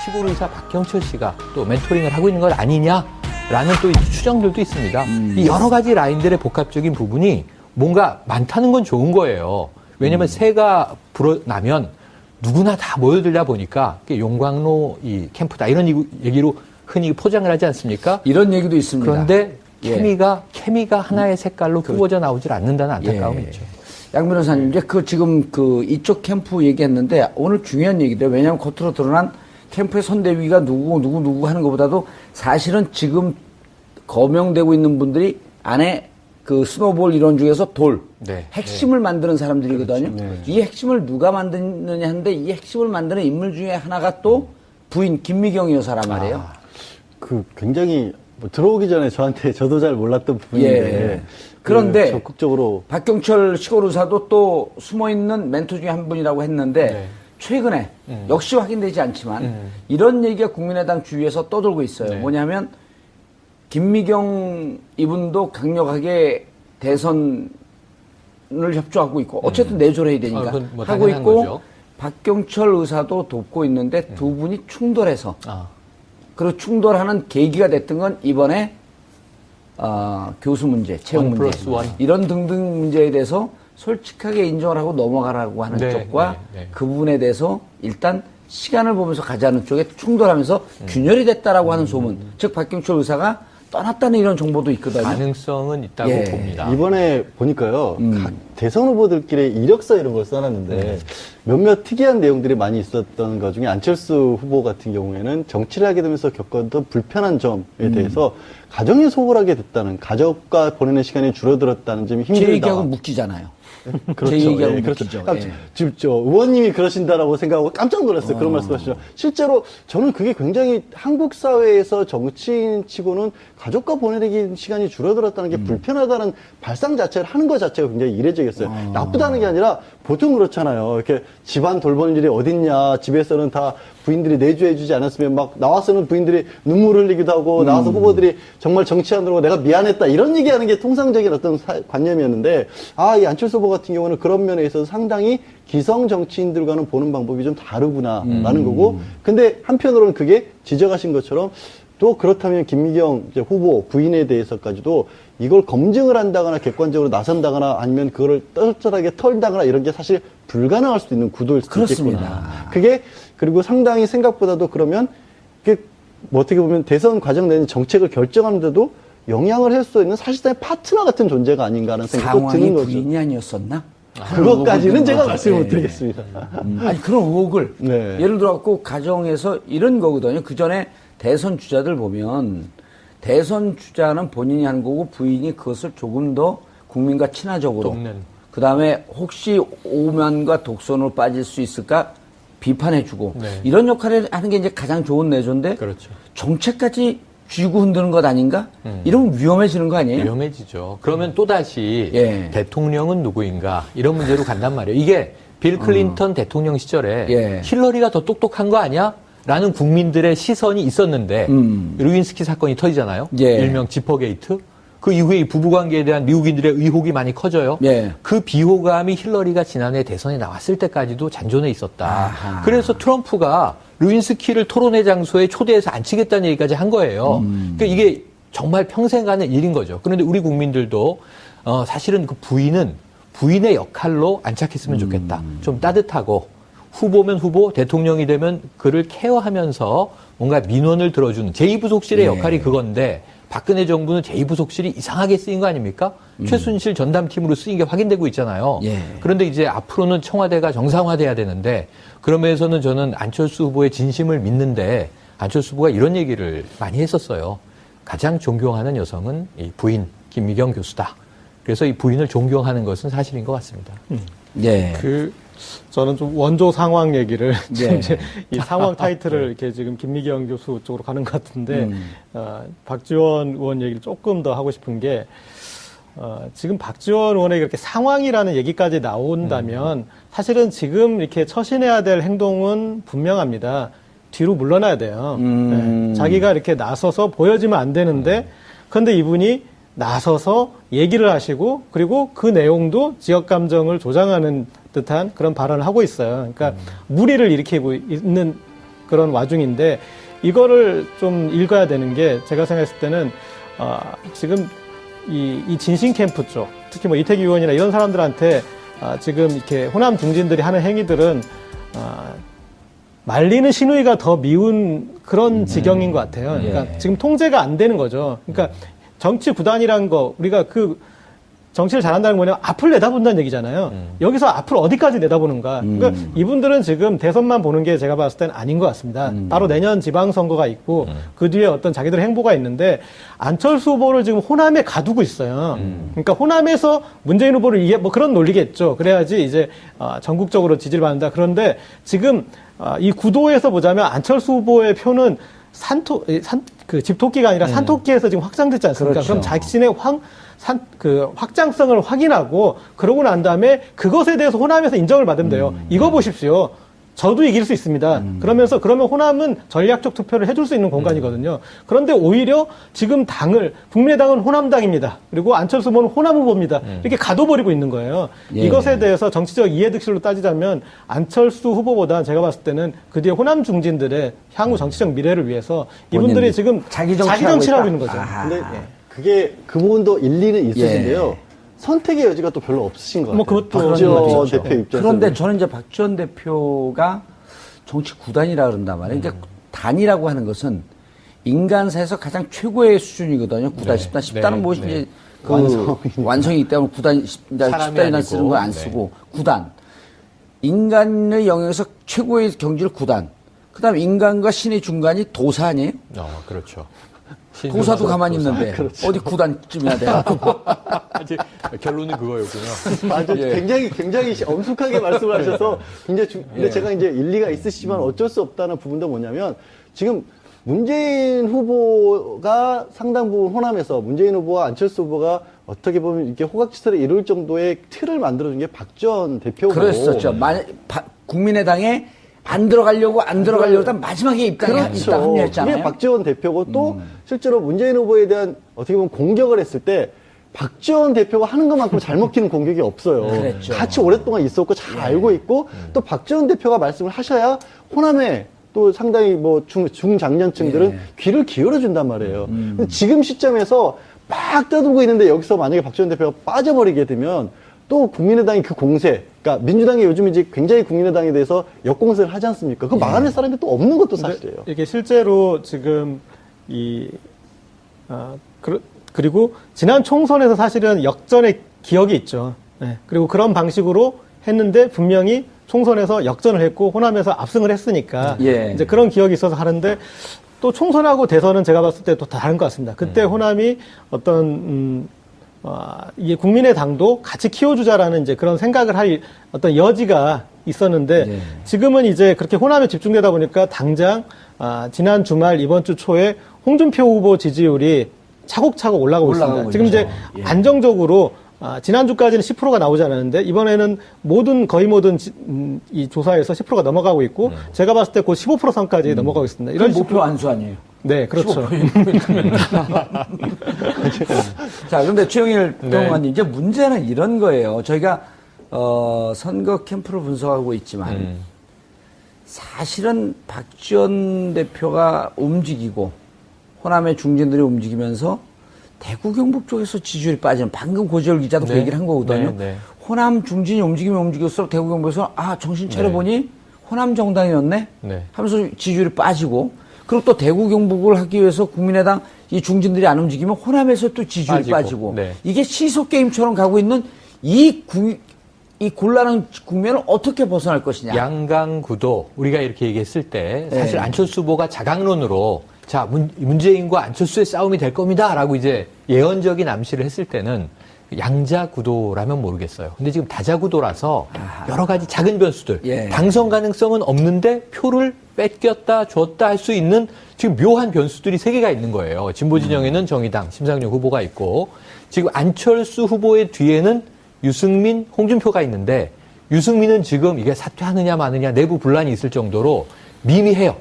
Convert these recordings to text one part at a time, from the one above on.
시골의사 박경철 씨가 또 멘토링을 하고 있는 것 아니냐라는 또 추정들도 있습니다. 이 여러 가지 라인들의 복합적인 부분이 뭔가 많다는 건 좋은 거예요. 왜냐하면 새가 불어나면 누구나 다 모여들다 보니까 용광로 이 캠프다 이런 얘기로 흔히 포장을 하지 않습니까? 이런 얘기도 있습니다. 그런데 케미가 하나의 색깔로 구워져 나오질 않는다는 안타까움이 있죠. 양 변호사님, 이제 지금 이쪽 캠프 얘기했는데 오늘 중요한 얘기인데 왜냐하면 겉으로 드러난 캠프의 선대위가 누구 하는 것보다도 사실은 지금 거명되고 있는 분들이 안에 스노볼 이론 중에서 핵심을 만드는 사람들이거든요. 그렇죠. 이 핵심을 누가 만드느냐 하는데 이 핵심을 만드는 인물 중에 하나가 또 부인 김미경 여사란 말이에요. 굉장히 들어오기 전에 저도 잘 몰랐던 부분인데 그런데 적극적으로 박경철 시골의사도 또 숨어있는 멘토 중에 한 분이라고 했는데 최근에 역시 확인되지 않지만 이런 얘기가 국민의당 주위에서 떠돌고 있어요. 뭐냐면 김미경 이분도 강력하게 대선을 협조하고 있고 어쨌든 내조를 해야 되니까 하고 있고 거죠. 박경철 의사도 돕고 있는데 두 분이 충돌해서 그리고 충돌하는 계기가 됐던 건 이번에 교수 문제, 채용 문제 이런 등등 문제에 대해서 솔직하게 인정을 하고 넘어가라고 하는 쪽과 그 부분에 대해서 일단 시간을 보면서 가자는 쪽에 충돌하면서 균열이 됐다라고 하는 소문. 즉 박경철 의사가 떠났다는 이런 정보도 있거든요. 가능성은 있다고 봅니다. 이번에 보니까요. 각 대선 후보들끼리 이력서 이런 걸 써놨는데 몇몇 특이한 내용들이 많이 있었던 것 중에 안철수 후보 같은 경우에는 정치를 하게 되면서 겪었던 불편한 점에 대해서 가정에 소홀하게 됐다는, 가족과 보내는 시간이 줄어들었다는 점이 힘들다. 제 얘기하고 묶이잖아요. 그렇죠. 제 얘기하고 그렇죠. 묶이죠. 지금 의원님이 그러신다라고 생각하고 깜짝 놀랐어요. 그런 말씀하시죠. 실제로 저는 그게 굉장히 한국 사회에서 정치인 치고는 가족과 보내는 시간이 줄어들었다는 게 불편하다는 발상 자체를 하는 것 자체가 굉장히 이례적이었어요. 나쁘다는 게 아니라 보통 그렇잖아요. 이렇게 집안 돌보는 일이 어딨냐. 집에서는 다 부인들이 내조해주지 않았으면 막 나와서는 부인들이 눈물 흘리기도 하고 나와서 후보들이 정말 정치 안 들어오고 내가 미안했다 이런 얘기하는 게 통상적인 어떤 관념이었는데 이 안철수 후보 같은 경우는 그런 면에 있어서 상당히 기성 정치인들과는 보는 방법이 좀 다르구나라는 거고 근데 한편으로는 그게 지적하신 것처럼 또 그렇다면 김미경 후보 부인에 대해서까지도 이걸 검증을 한다거나 객관적으로 나선다거나 아니면 그거를 떨떨하게 털다거나 이런 게 사실 불가능할 수도 있는 구도일 수도 있겠구나. 그게 그리고 상당히 생각보다도 그러면 그게 뭐 어떻게 보면 대선 과정 내는 정책을 결정하는데도 영향을 할 수 있는 사실상의 파트너 같은 존재가 아닌가 하는 생각도 드는 거죠. 부인이 아니었었나? 그것까지는 제가 말씀을 못 드리겠습니다. 아니 그런 의혹을 예를 들어갖고 가정에서 이런 거거든요. 그 전에 대선 주자들 보면 대선 주자는 본인이 한 거고 부인이 그것을 조금 더 국민과 친화적으로 그 다음에 혹시 오만과 독선으로 빠질 수 있을까 비판해주고 이런 역할을 하는 게 이제 가장 좋은 내조인데 정책까지 쥐고 흔드는 것 아닌가? 이러면 위험해지는 거 아니에요? 위험해지죠. 그러면 또다시 대통령은 누구인가 이런 문제로 간단 말이에요. 이게 빌 클린턴 대통령 시절에 힐러리가 더 똑똑한 거 아니야? 라는 국민들의 시선이 있었는데 루인스키 사건이 터지잖아요. 일명 지퍼게이트. 그 이후에 이 부부관계에 대한 미국인들의 의혹이 많이 커져요. 그 비호감이 힐러리가 지난해 대선에 나왔을 때까지도 잔존해 있었다. 그래서 트럼프가 루인스키를 토론회 장소에 초대해서 앉히겠다는 얘기까지 한 거예요. 그러니까 이게 정말 평생 가는 일인 거죠. 그런데 우리 국민들도 사실은 그 부인의 역할로 안착했으면 좋겠다. 좀 따뜻하고 후보면 후보, 대통령이 되면 그를 케어하면서 뭔가 민원을 들어주는 제2부속실의 역할이 그건데 박근혜 정부는 제2부속실이 이상하게 쓰인 거 아닙니까? 최순실 전담팀으로 쓰인 게 확인되고 있잖아요. 그런데 이제 앞으로는 청와대가 정상화돼야 되는데 그러면서는 저는 안철수 후보의 진심을 믿는데 안철수 후보가 이런 얘기를 많이 했었어요. 가장 존경하는 여성은 이 부인 김미경 교수다. 그래서 이 부인을 존경하는 것은 사실인 것 같습니다. 저는 좀 원조 상황 얘기를 이제 이 상황 타이틀을 이렇게 지금 김미경 교수 쪽으로 가는 것 같은데 박지원 의원 얘기를 조금 더 하고 싶은 게 지금 박지원 의원에게 이렇게 상황이라는 얘기까지 나온다면 사실은 지금 이렇게 처신해야 될 행동은 분명합니다. 뒤로 물러나야 돼요. 자기가 이렇게 나서서 보여지면 안 되는데 그런데 이분이 나서서 얘기를 하시고 그리고 그 내용도 지역 감정을 조장하는 듯한 그런 발언을 하고 있어요. 그러니까 무리를 일으키고 있는 그런 와중인데 이거를 좀 읽어야 되는 게 제가 생각했을 때는 지금 이 진신 캠프 쪽 특히 뭐 이태규 의원이나 이런 사람들한테 지금 이렇게 호남 중진들이 하는 행위들은 말리는 시누이가 더 미운 그런 지경인 것 같아요. 그러니까 지금 통제가 안 되는 거죠. 그러니까 정치 구단이란 거 우리가 그 정치를 잘한다는 건 뭐냐면 앞을 내다본다는 얘기잖아요. 여기서 앞을 어디까지 내다보는가. 그러니까 이분들은 지금 대선만 보는 게 제가 봤을 때는 아닌 것 같습니다. 바로 내년 지방선거가 있고 그 뒤에 어떤 자기들의 행보가 있는데 안철수 후보를 지금 호남에 가두고 있어요. 그러니까 호남에서 문재인 후보를 이게 뭐 그런 논리겠죠. 그래야지 이제 전국적으로 지지를 받는다. 그런데 지금 이 구도에서 보자면 안철수 후보의 표는 그 집토끼가 아니라 산토끼에서 지금 확장됐지 않습니까? 그렇죠. 그럼 자신의 확장성을 확인하고 그러고 난 다음에 그것에 대해서 호남에서 인정을 받으면 돼요. 이거 보십시오. 저도 이길 수 있습니다. 그러면 호남은 전략적 투표를 해줄 수 있는 공간이거든요. 그런데 오히려 지금 국민의당은 호남당입니다. 그리고 안철수 후보는 호남 후보입니다. 이렇게 가둬버리고 있는 거예요. 예. 이것에 대해서 정치적 이해득실로 따지자면 안철수 후보보다 제가 봤을 때는 그 뒤에 호남 중진들의 향후 정치적 미래를 위해서 이분들이 지금 자기 정치를 하고 있는 거죠. 근데 그게 그 부분도 일리는 있으신데요. 선택의 여지가 또 별로 없으신 것 같아요. 뭐 그것도 박지원 대표 입장에서. 그런데 저는 이제 박지원 대표가 정치 구단이라 그런단 말이에요. 그러니까 단이라고 하는 것은 인간사에서 가장 최고의 수준이거든요. 9단, 10단. 10단은 무엇이 이제 완성이기 때문에 9단, 10단이나 쓰는 걸 안 쓰고 9단. 인간의 영역에서 최고의 경지를 9단. 그 다음에 인간과 신의 중간이 도사 아니에요? 그렇죠. 도사도 가만히 있는데 그렇죠. 어디 9단쯤이나 돼갖고 결론은 그거였군요. 아주 굉장히 엄숙하게 말씀을 하셔서 굉장히 근데 제가 이제 일리가 있으시지만 어쩔 수 없다는 부분도 뭐냐면 지금 문재인 후보가 상당 부분 호남에서 문재인 후보와 안철수 후보가 어떻게 보면 이렇게 호각지사를 이룰 정도의 틀을 만들어준 게 박지원 대표고. 그랬었죠. 국민의당에 안 들어가려고 딱 마지막에 입당 합류했잖아요. 이게 박지원 대표고 또 실제로 문재인 후보에 대한 어떻게 보면 공격을 했을 때 박지원 대표가 하는 것만큼 잘 먹히는 공격이 없어요. 그랬죠. 같이 오랫동안 있었고 잘 알고 있고 또 박지원 대표가 말씀을 하셔야 호남에 또 상당히 뭐 중장년층들은 귀를 기울여 준단 말이에요. 근데 지금 시점에서 막 떠들고 있는데 여기서 만약에 박지원 대표가 빠져버리게 되면 또 국민의당이 그 공세, 그러니까 민주당이 요즘 이제 굉장히 국민의당에 대해서 역공세를 하지 않습니까? 그거 막아낼 사람이 또 없는 것도 사실이에요. 이게 실제로 지금 그리고 지난 총선에서 사실은 역전의 기억이 있죠. 네. 그리고 그런 방식으로 했는데 분명히 총선에서 역전을 했고 호남에서 압승을 했으니까 이제 그런 기억이 있어서 하는데 또 총선하고 대선은 제가 봤을 때 또 다른 것 같습니다. 그때 호남이 어떤 이게 국민의당도 같이 키워주자라는 이제 그런 생각을 할 어떤 여지가 있었는데 지금은 이제 그렇게 호남에 집중되다 보니까 당장 지난 주말 이번 주 초에 홍준표 후보 지지율이 차곡차곡 올라가고 있습니다. 지금 이제 안정적으로 지난주까지는 10%가 나오지 않았는데 이번에는 거의 모든 이 조사에서 10%가 넘어가고 있고 제가 봤을 때 곧 15% 선까지 넘어가고 있습니다. 이런 목표 안수 아니에요? 네, 그렇죠. 자, 그런데 최영일 평론가님, 이제 문제는 이런 거예요. 저희가 선거 캠프를 분석하고 있지만 사실은 박지원 대표가 움직이고 호남의 중진들이 움직이면서 대구 경북 쪽에서 지지율이 빠지는 방금 고지열 기자도 그 얘기를 한 거거든요. 호남 중진이 움직일수록 대구 경북에서 정신 차려보니 호남 정당이었네 하면서 지지율이 빠지고 그리고 또 대구 경북을 하기 위해서 국민의당 이 중진들이 안 움직이면 호남에서 또 지지율이 빠지고 이게 시소 게임처럼 가고 있는 이 곤란한 국면을 어떻게 벗어날 것이냐. 양강구도 우리가 이렇게 얘기했을 때 사실 안철수 후보가 자강론으로 자 문재인과 안철수의 싸움이 될 겁니다라고 이제 예언적인 암시를 했을 때는 양자구도라면 모르겠어요. 근데 지금 다자구도라서 여러 가지 작은 변수들 당선 가능성은 없는데 표를 뺏겼다 줬다 할 수 있는 지금 묘한 변수들이 3개가 있는 거예요. 진보 진영에는 정의당 심상정 후보가 있고 지금 안철수 후보의 뒤에는 유승민, 홍준표가 있는데 유승민은 지금 이게 사퇴하느냐 마느냐 내부 분란이 있을 정도로 미미해요.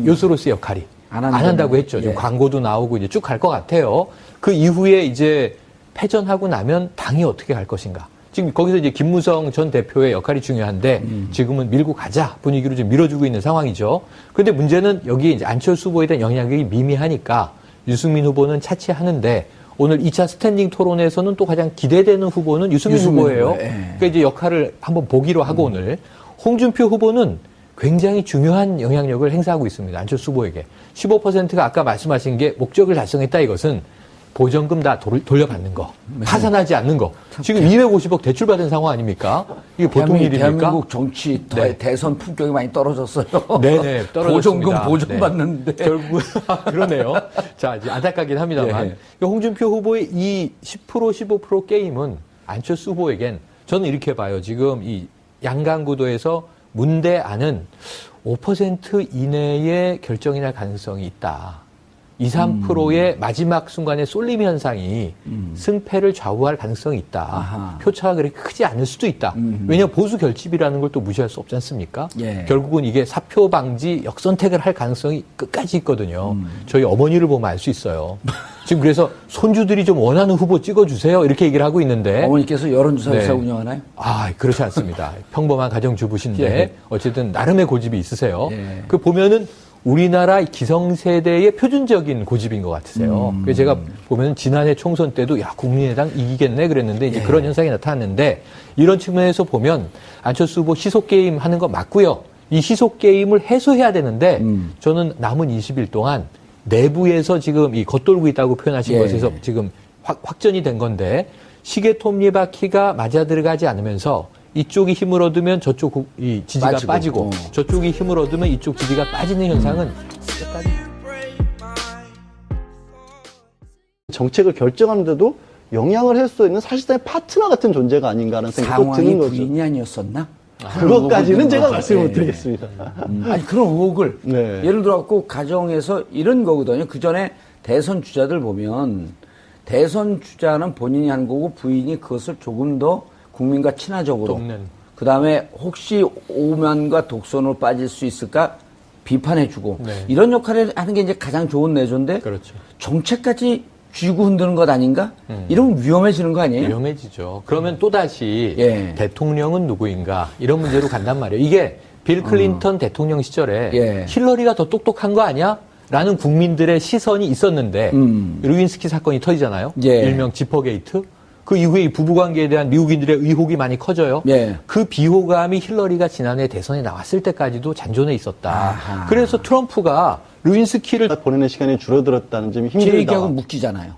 요소로스 역할이. 안 한다고 했죠. 지금 광고도 나오고 이제 쭉 갈 것 같아요. 그 이후에 이제 패전하고 나면 당이 어떻게 갈 것인가. 지금 거기서 이제 김무성 전 대표의 역할이 중요한데 지금은 밀고 가자 분위기로 좀 밀어주고 있는 상황이죠. 그런데 문제는 여기에 이제 안철수 후보에 대한 영향력이 미미하니까 유승민 후보는 차치하는데 오늘 2차 스탠딩 토론에서는 또 가장 기대되는 후보는 유승민 후보예요. 그러니까 이제 역할을 한번 보기로 하고 오늘 홍준표 후보는 굉장히 중요한 영향력을 행사하고 있습니다. 안철수 후보에게. 15%가 아까 말씀하신 게 목적을 달성했다 이것은 보전금 다 돌려받는 거, 파산하지 않는 거. 지금 250억 대출받은 상황 아닙니까? 이게 보통 일입니까? 대한민국 정치 대선 품격이 많이 떨어졌어요. 네네, 떨어졌습니다. 보전금 보전받는데. 결국 그러네요. 자, 이제 안타깝긴 합니다만 홍준표 후보의 이 10% 15% 게임은 안철수 후보에겐 저는 이렇게 봐요. 지금 이 양강구도에서 문대안은 5% 이내의 결정이 날 가능성이 있다. 2, 3%의 마지막 순간의 쏠림 현상이 승패를 좌우할 가능성이 있다. 아하. 표차가 그렇게 크지 않을 수도 있다. 왜냐하면 보수 결집이라는 걸 또 무시할 수 없지 않습니까? 결국은 이게 사표 방지 역선택을 할 가능성이 끝까지 있거든요. 저희 어머니를 보면 알 수 있어요. 지금 그래서 손주들이 좀 원하는 후보 찍어주세요. 이렇게 얘기를 하고 있는데. 어머니께서 여론조사 회사 운영하나요? 아, 그렇지 않습니다. 평범한 가정주부신데 어쨌든 나름의 고집이 있으세요. 그 보면은 우리나라 기성세대의 표준적인 고집인 것 같으세요. 그래서 제가 보면 지난해 총선 때도 야 국민의당 이기겠네 그랬는데 이제 그런 현상이 나타났는데 이런 측면에서 보면 안철수 후보 시속 게임 하는 거 맞고요. 이 시속 게임을 해소해야 되는데 저는 남은 20일 동안 내부에서 지금 이 겉돌고 있다고 표현하신 것에서 지금 확전이 된 건데 시계 톱니바퀴가 맞아 들어가지 않으면서 이쪽이 힘을 얻으면 저쪽 이 지지가 빠지고 저쪽이 힘을 얻으면 이쪽 지지가 빠지는 현상은 끝까지 정책을 결정하는데도 영향을 할 수 있는 사실상의 파트너 같은 존재가 아닌가 하는 생각도 드는 거죠. 부인이 아니었었나? 그것까지는 제가 말씀을 못 드리겠습니다. 아니 그런 의혹을 예를 들어 갖고 가정에서 이런 거거든요. 그 전에 대선 주자들 보면 대선 주자는 본인이 한 거고 부인이 그것을 조금 더 국민과 친화적으로 그 다음에 혹시 오만과 독선으로 빠질 수 있을까 비판해주고 이런 역할을 하는 게 이제 가장 좋은 내조인데 그렇죠. 정책까지 쥐고 흔드는 것 아닌가? 이러면 위험해지는 거 아니에요? 위험해지죠. 그러면 또다시 대통령은 누구인가 이런 문제로 간단 말이에요. 이게 빌 클린턴 대통령 시절에 힐러리가 더 똑똑한 거 아니야? 라는 국민들의 시선이 있었는데 루인스키 사건이 터지잖아요. 일명 지퍼게이트. 그 이후에 이 부부관계에 대한 미국인들의 의혹이 많이 커져요. 그 비호감이 힐러리가 지난해 대선에 나왔을 때까지도 잔존해 있었다. 아하. 그래서 트럼프가 루인스키를 보내는 시간이 줄어들었다는 점이 힘들다. 제 얘기하고 묶이잖아요.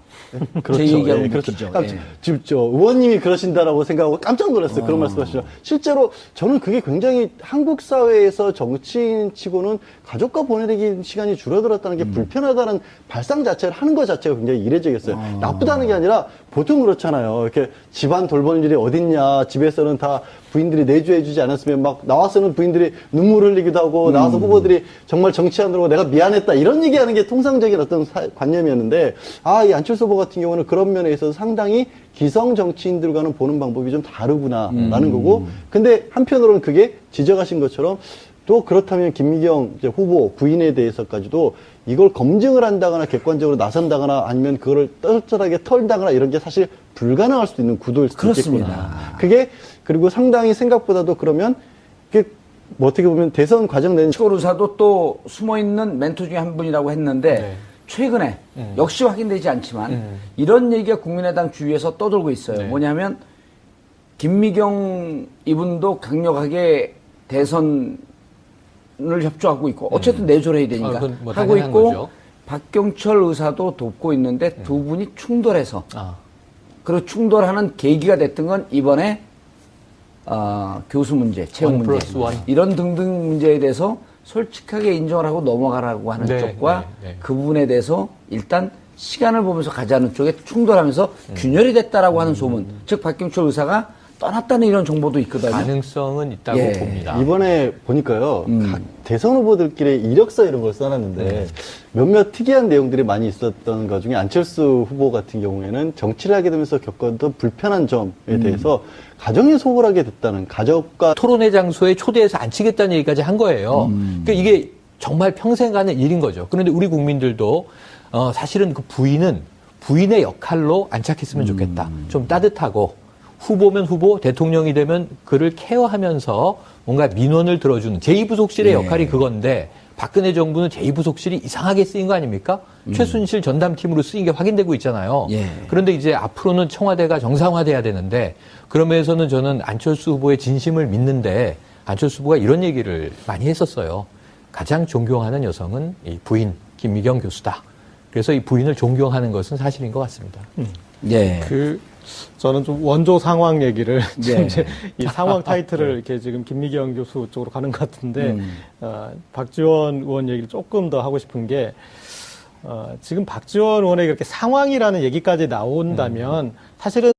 그렇죠. 제 얘기하고 그렇죠. 묶이죠. 지금 의원님이 그러신다라고 생각하고 깜짝 놀랐어요. 그런 말씀하시죠. 실제로 저는 그게 굉장히 한국 사회에서 정치인치고는 가족과 보내는 시간이 줄어들었다는 게 불편하다는 발상 자체를 하는 것 자체가 굉장히 이례적이었어요. 나쁘다는 게 아니라 보통 그렇잖아요. 이렇게 집안 돌보는 일이 어딨냐. 집에서는 다 부인들이 내조해주지 않았으면 막 나와서는 부인들이 눈물 흘리기도 하고 나와서 후보들이 정말 정치 안 들어오고 내가 미안했다 이런 얘기하는 게 통상적인 어떤 관념이었는데 이 안철수 후보 같은 경우는 그런 면에 있어서 상당히 기성 정치인들과는 보는 방법이 좀 다르구나라는 거고 근데 한편으로는 그게 지적하신 것처럼 또 그렇다면 김미경 후보 부인에 대해서까지도 이걸 검증을 한다거나 객관적으로 나선다거나 아니면 그거를 떨떨하게 털다거나 이런 게 사실 불가능할 수도 있는 구도일 수도 있겠구나. 그게 그리고 상당히 생각보다도 그러면 그게 뭐 어떻게 보면 대선 과정 내는 시골 의사도 또 숨어있는 멘토 중에 한 분이라고 했는데 최근에 역시 확인되지 않지만 이런 얘기가 국민의당 주위에서 떠돌고 있어요. 뭐냐면 김미경 이분도 강력하게 대선을 협조하고 있고 어쨌든 내조를 해야 되니까 뭐 하고 있고 거죠. 박경철 의사도 돕고 있는데 두 분이 충돌해서 그리고 충돌하는 계기가 됐던 건 이번에 교수 문제, 채용 문제 이런 등등 문제에 대해서 솔직하게 인정을 하고 넘어가라고 하는 쪽과 그 부분에 대해서 일단 시간을 보면서 가자는 쪽에 충돌하면서 균열이 됐다라고 하는 소문. 즉 박경철 의사가 떠났다는 이런 정보도 있거든요. 가능성은 있다고 봅니다. 이번에 보니까요. 각 대선 후보들끼리 이력서 이런 걸 써놨는데 몇몇 특이한 내용들이 많이 있었던 것 중에 안철수 후보 같은 경우에는 정치를 하게 되면서 겪었던 불편한 점에 대해서 가정에 소홀하게 됐다는 가족과 토론회 장소에 초대해서 앉히겠다는 얘기까지 한 거예요. 그러니까 이게 정말 평생 가는 일인 거죠. 그런데 우리 국민들도 사실은 그 부인의 역할로 안착했으면 좋겠다. 좀 따뜻하고 후보면 후보, 대통령이 되면 그를 케어하면서 뭔가 민원을 들어주는 제2부속실의 역할이 그건데 박근혜 정부는 제2부속실이 이상하게 쓰인 거 아닙니까? 최순실 전담팀으로 쓰인 게 확인되고 있잖아요. 그런데 이제 앞으로는 청와대가 정상화돼야 되는데 그러면서는 저는 안철수 후보의 진심을 믿는데 안철수 후보가 이런 얘기를 많이 했었어요. 가장 존경하는 여성은 이 부인 김미경 교수다. 그래서 이 부인을 존경하는 것은 사실인 것 같습니다. 저는 좀 원조 상황 얘기를 이제 이 상황 타이틀을 이렇게 지금 김미경 교수 쪽으로 가는 것 같은데 박지원 의원 얘기를 조금 더 하고 싶은 게 지금 박지원 의원에게 이렇게 상황이라는 얘기까지 나온다면 사실은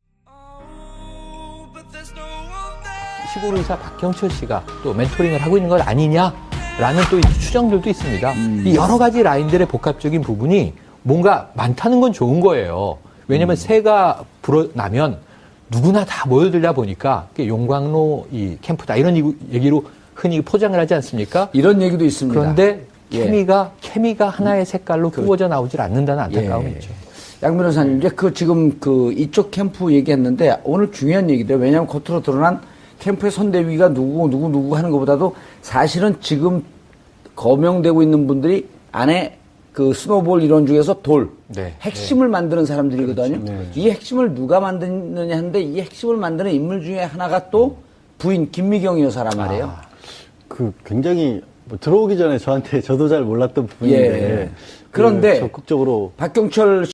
시골의사 박경철 씨가 또 멘토링을 하고 있는 것 아니냐라는 또 추정들도 있습니다. 이 여러 가지 라인들의 복합적인 부분이 뭔가 많다는 건 좋은 거예요. 왜냐하면 새가 불어나면 누구나 다 모여들다 보니까 용광로 이 캠프다 이런 얘기로 흔히 포장을 하지 않습니까? 이런 얘기도 있습니다. 그런데 케미가 하나의 색깔로 구워져 나오질 않는다는 안타까움이 있죠. 양 변호사님, 이제 지금 이쪽 캠프 얘기했는데 오늘 중요한 얘기인데요. 왜냐하면 겉으로 드러난 캠프의 선대위가 누구 하는 것보다도 사실은 지금 거명되고 있는 분들이 안에 스노볼 이론 중에서 핵심을 만드는 사람들이거든요. 이 핵심을 누가 만드느냐 하는데 이 핵심을 만드는 인물 중에 하나가 또 부인 김미경 여사란 말이에요. 굉장히 들어오기 전에 저도 잘 몰랐던 부분인데 그런데 적극적으로 박경철